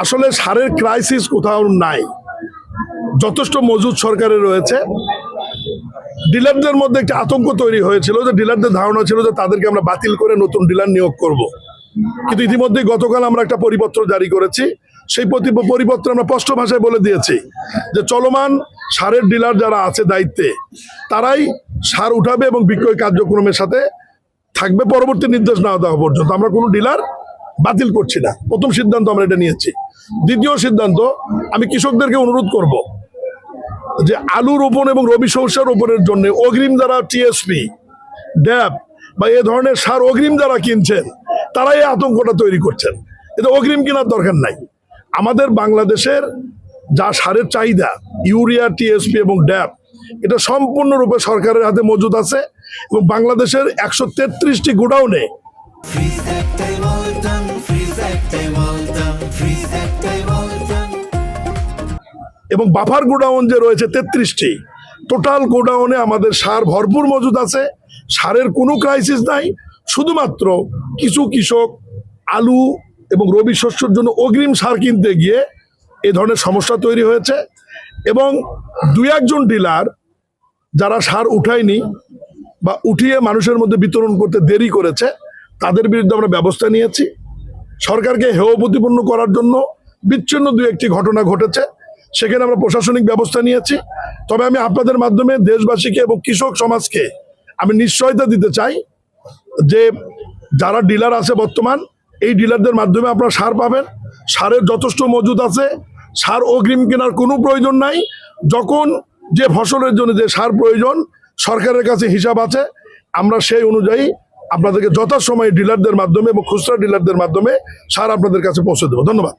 আসলে সারের ক্রাইসিস কোথাও নাই, যথেষ্ট মজুদ সরকারের রয়েছে। ডিলারদের মধ্যে একটা আতঙ্ক তৈরি হয়েছিল যে ডিলারদের ধারণা ছিল যে তাদেরকে আমরা বাতিল করে নতুন ডিলার নিয়োগ করব, কিন্তু ইতিমধ্যে গতকাল আমরা একটা পরিপত্র জারি করেছি। সেই পরিপত্রে আমরা স্পষ্ট ভাষায় বলে দিয়েছি যে চলমান সারের ডিলার যারা আছে দায়িত্বে তারাই সার উঠাবে এবং বিক্রয় কার্যক্রমের সাথে থাকবে পরবর্তী নির্দেশ না দেওয়া পর্যন্ত। আমরা কোনো ডিলার বাতিল করছি না, প্রথম সিদ্ধান্ত আমরা এটা নিয়েছি। দ্বিতীয় সিদ্ধান্ত, আমি কৃষকদেরকে অনুরোধ করব যে আলু রোপণ এবং রবি শস্য রোপণের জন্য অগ্রিম যারা টিএসপি, ড্যাপ বা এ ধরনের সার অগ্রিম যারা কিনছেন তারাই এই আতঙ্কটা তৈরি করছেন। এটা অগ্রিম কেনার দরকার নাই। আমাদের বাংলাদেশের যা সারের চাহিদা, ইউরিয়া, টিএসপি এবং ড্যাপ, এটা সম্পূর্ণরূপে সরকারের হাতে মজুদ আছে এবং বাংলাদেশের 133টি গোডাউনে এবং বাফার গোডাউন যে রয়েছে 33টি, টোটাল গোডাউনে আমাদের সার ভরপুর মজুদ আছে। সারের কোনো ক্রাইসিস নাই। শুধুমাত্র কিছু কৃষক আলু এবং রবি শস্যের জন্য অগ্রিম সার কিনতে গিয়ে এ ধরনের সমস্যা তৈরি হয়েছে এবং দুই একজন ডিলার যারা সার উঠায়নি বা উঠিয়ে মানুষের মধ্যে বিতরণ করতে দেরি করেছে তাদের বিরুদ্ধে আমরা ব্যবস্থা নিয়েছি। সরকারকে হেয় প্রতিপন্ন করার জন্য বিচ্ছিন্ন দুই একটি ঘটনা ঘটেছে, সেখানে আমরা প্রশাসনিক ব্যবস্থা নিয়েছি। তবে আমি আপনাদের মাধ্যমে দেশবাসীকে এবং কৃষক সমাজকে আমি নিশ্চয়তা দিতে চাই যে যারা ডিলার আছে বর্তমান, এই ডিলারদের মাধ্যমে আপনারা সার পাবেন। সারের যথেষ্ট মজুদ আছে, সার অগ্রিম কেনার কোনো প্রয়োজন নাই। যখন যে ফসলের জন্য যে সার প্রয়োজন সরকারের কাছে হিসাব আছে, আমরা সেই অনুযায়ী আপনাদেরকে যথাসময়ে ডিলারদের মাধ্যমে এবং খুচরা ডিলারদের মাধ্যমে সার আপনাদের কাছে পৌঁছে দেবো। ধন্যবাদ।